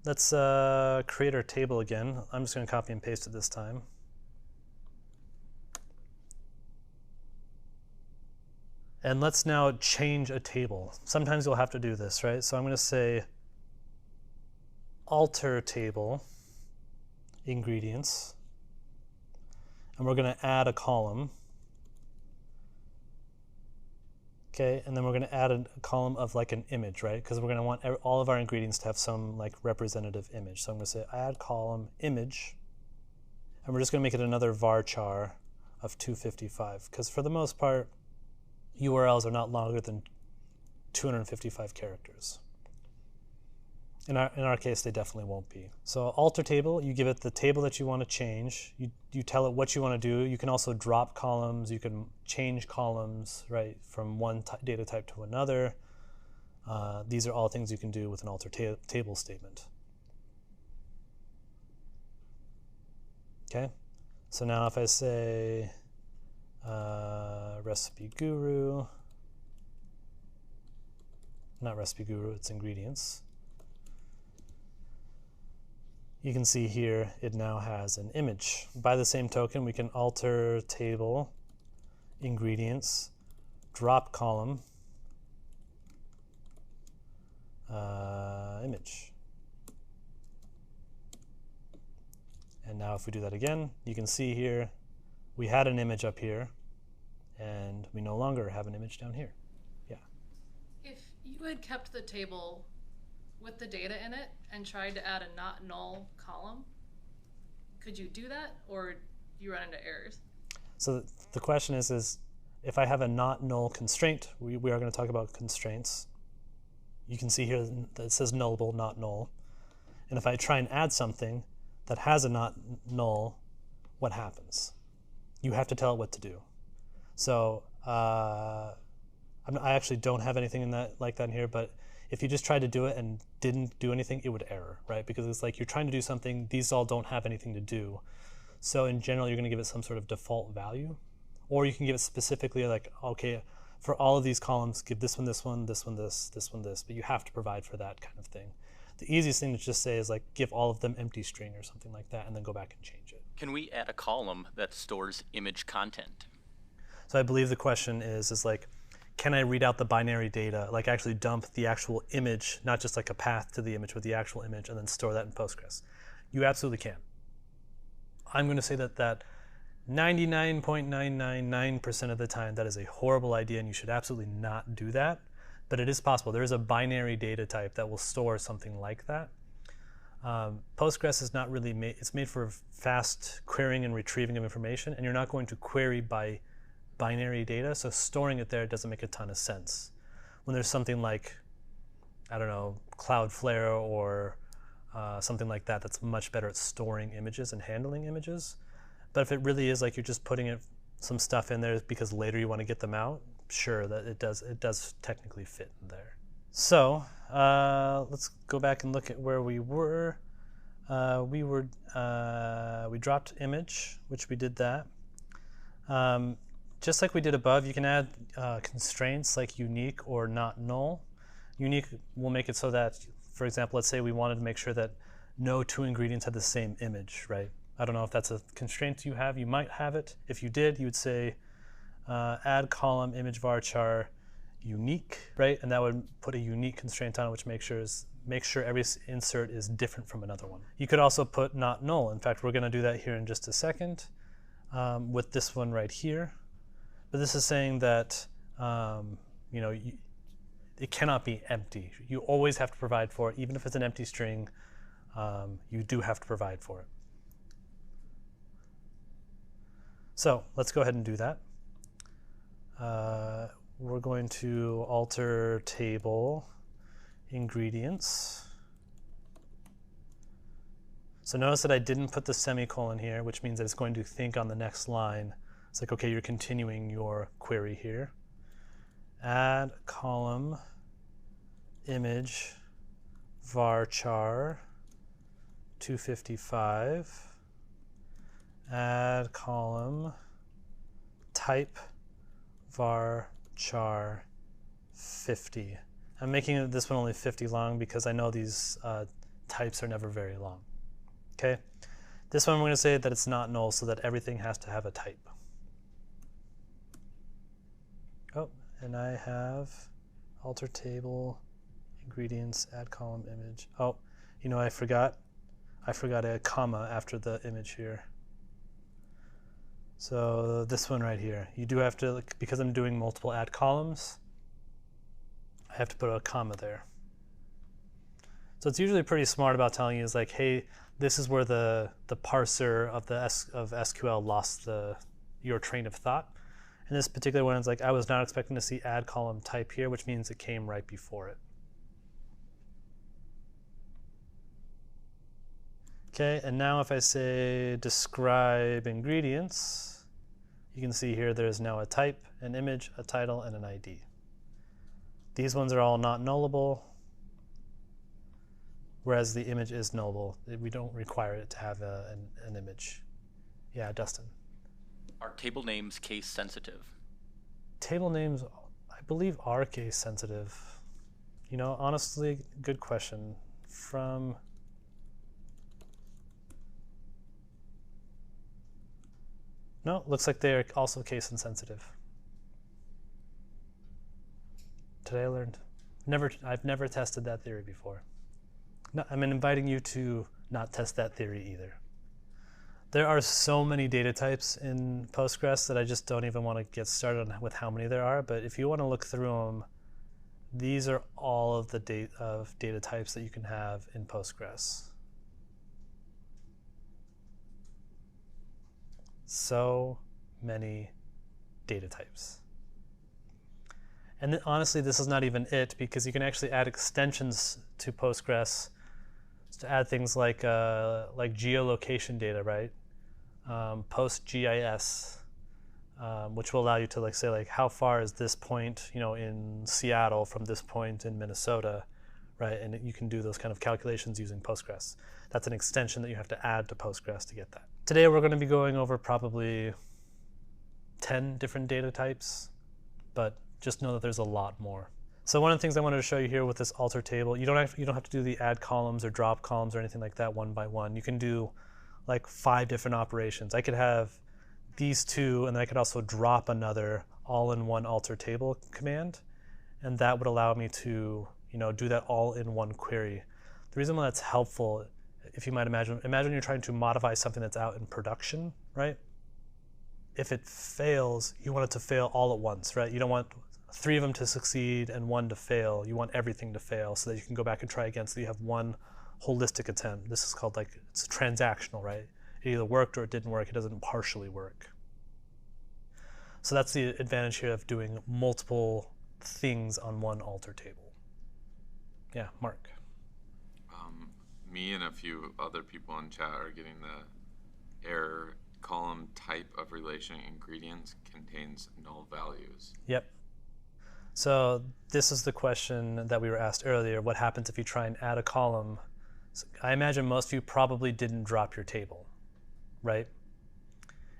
Let's create our table again. I'm just going to copy and paste it this time. And let's now change a table. Sometimes you'll have to do this, right? So I'm going to say alter table ingredients, and we're going to add a column. Okay, and then we're going to add a column of like an image, right? Because we're going to want all of our ingredients to have some like representative image. So I'm going to say add column image, and we're just going to make it another varchar of 255, because for the most part, URLs are not longer than 255 characters. In our case, they definitely won't be. So alter table, you give it the table that you want to change. You tell it what you want to do. You can also drop columns. You can change columns, right, from one data type to another. These are all things you can do with an alter table statement. Okay, so now if I say recipe guru, not recipe guru, it's ingredients. You can see here it now has an image. By the same token, we can alter table ingredients, drop column, image. And now if we do that again, you can see here we had an image up here, and we no longer have an image down here. Yeah. If you had kept the table with the data in it and tried to add a not null column, could you do that, or do you run into errors? So the question is if I have a not null constraint, we are going to talk about constraints. You can see here that it says nullable, not null. And if I try and add something that has a not null, what happens? You have to tell it what to do. So I actually don't have anything in that like that in here, but if you just tried to do it and didn't do anything, it would error, right? Because it's like you're trying to do something, these all don't have anything to do. So in general, you're going to give it some sort of default value, or you can give it specifically like, okay, for all of these columns, give this one, this one, this one, this one, this, but you have to provide for that kind of thing. The easiest thing to just say is like, give all of them empty string or something like that, and then go back and change it. Can we add a column that stores image content? So I believe the question is like, can I read out the binary data, like actually dump the actual image, not just like a path to the image, but the actual image, and then store that in Postgres? You absolutely can. I'm going to say that 99.999% of the time, that is a horrible idea, and you should absolutely not do that. But it is possible. There is a binary data type that will store something like that. Postgres is not really made, it's made for fast querying and retrieving of information, and you're not going to query by binary data, so storing it there doesn't make a ton of sense. When there's something like, I don't know, Cloudflare or something like that that's much better at storing images and handling images. But if it really is like you're just putting some stuff in there because later you want to get them out, sure, that it does technically fit in there. So let's go back and look at where we were. We dropped image, which we did that. Just like we did above, you can add constraints like unique or not null. Unique will make it so that, for example, let's say we wanted to make sure that no two ingredients had the same image, right? I don't know if that's a constraint you have. You might have it. If you did, you would say add column image varchar unique, right? And that would put a unique constraint on it, which makes sure every insert is different from another one. You could also put not null. In fact, we're going to do that here in just a second with this one right here. But this is saying that it cannot be empty. You always have to provide for it. Even if it's an empty string, you do have to provide for it. So let's go ahead and do that. We're going to alter table ingredients. So notice that I didn't put the semicolon here, which means that it's going to think on the next line. It's like, okay, you're continuing your query here. Add column image varchar 255. Add column type varchar 50. I'm making this one only 50 long because I know these types are never very long. Okay, this one we're going to say that it's not null so that everything has to have a type. Oh, and I have alter table, ingredients, add column, image. Oh, you know, I forgot a comma after the image here. So this one right here, you do have to, because I'm doing multiple add columns, I have to put a comma there. So it's usually pretty smart about telling you is like, hey, this is where the parser of SQL lost your train of thought. In this particular one, it's like I was not expecting to see add column type here, which means it came right before it. Okay, and now if I say describe ingredients, you can see here there's now a type, an image, a title, and an ID. These ones are all not nullable, whereas the image is nullable. We don't require it to have an image. Yeah, Dustin. Are table names case sensitive? Table names, I believe, are case sensitive. You know, honestly, good question. No, looks like they're also case insensitive. Today I learned. I've never tested that theory before. No, I'm inviting you to not test that theory either. There are so many data types in Postgres that I just don't even want to get started on with how many there are, but if you want to look through them, these are all of the data types that you can have in Postgres. So many data types. And then, honestly, this is not even it, because you can actually add extensions to Postgres to add things like geolocation data, right? PostGIS, which will allow you to say how far is this point, in Seattle from this point in Minnesota, right? And you can do those kind of calculations using Postgres. That's an extension that you have to add to Postgres to get that. Today we're going to be going over probably 10 different data types, but just know that there's a lot more. So one of the things I wanted to show you here with this alter table, you don't have to do the add columns or drop columns or anything like that one by one. You can do like 5 different operations. I could have these 2, and then I could also drop another all-in-one alter table command, and that would allow me to do that all in one query. The reason why that's helpful, if you might imagine you're trying to modify something that's out in production, right? If it fails, you want it to fail all at once, right? You don't want 3 of them to succeed and 1 to fail. You want everything to fail so that you can go back and try again, so you have one holistic attempt. This is called it's transactional, right? It either worked or it didn't work. It doesn't partially work. So that's the advantage here of doing multiple things on one alter table. Yeah, Mark. Me and a few other people in chat are getting the error column type of relation ingredients contains null values. Yep. So this is the question that we were asked earlier. What happens if you try and add a column? So I imagine most of you probably didn't drop your table, right?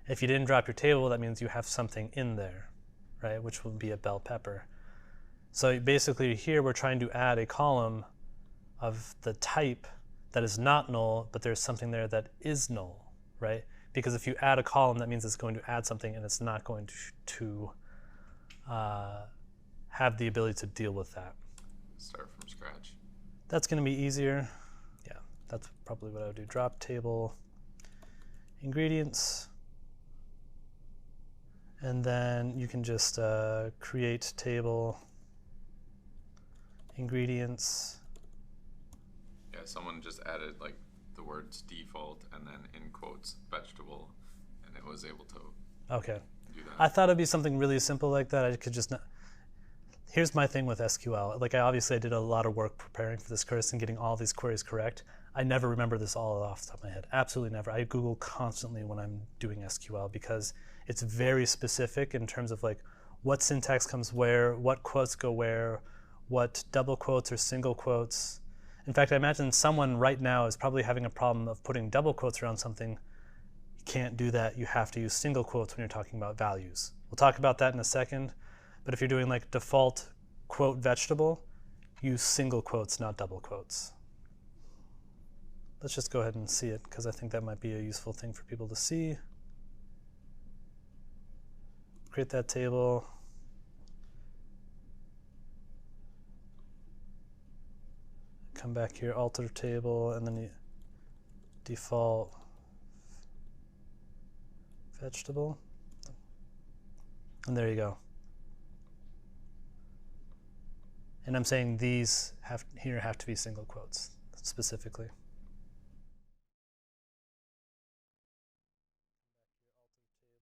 If you didn't drop your table, that means you have something in there, right? Which would be a bell pepper. So basically here we're trying to add a column of the type that is not null, but there's something there that is null, right? Because if you add a column, that means it's going to add something, and it's not going to have the ability to deal with that. Start from scratch. That's going to be easier. Yeah, that's probably what I would do. Drop table, ingredients, and then you can just create table, ingredients. Yeah, someone just added the words default and then in quotes vegetable, and it was able to do that. I thought it'd be something really simple like that. I could just not. Here's my thing with SQL. I did a lot of work preparing for this course and getting all these queries correct. I never remember this all off the top of my head. Absolutely never. I Google constantly when I'm doing SQL because it's very specific in terms of what syntax comes where, what quotes go where, what double quotes or single quotes. In fact, I imagine someone right now is probably having a problem of putting double quotes around something. You can't do that. You have to use single quotes when you're talking about values. We'll talk about that in a second. But if you're doing default quote vegetable, use single quotes, not double quotes. let's just go ahead and see it, because I think that might be a useful thing for people to see. Create that table. Come back here, alter table, and then you default vegetable. And there you go. And I'm saying these have to be single quotes specifically.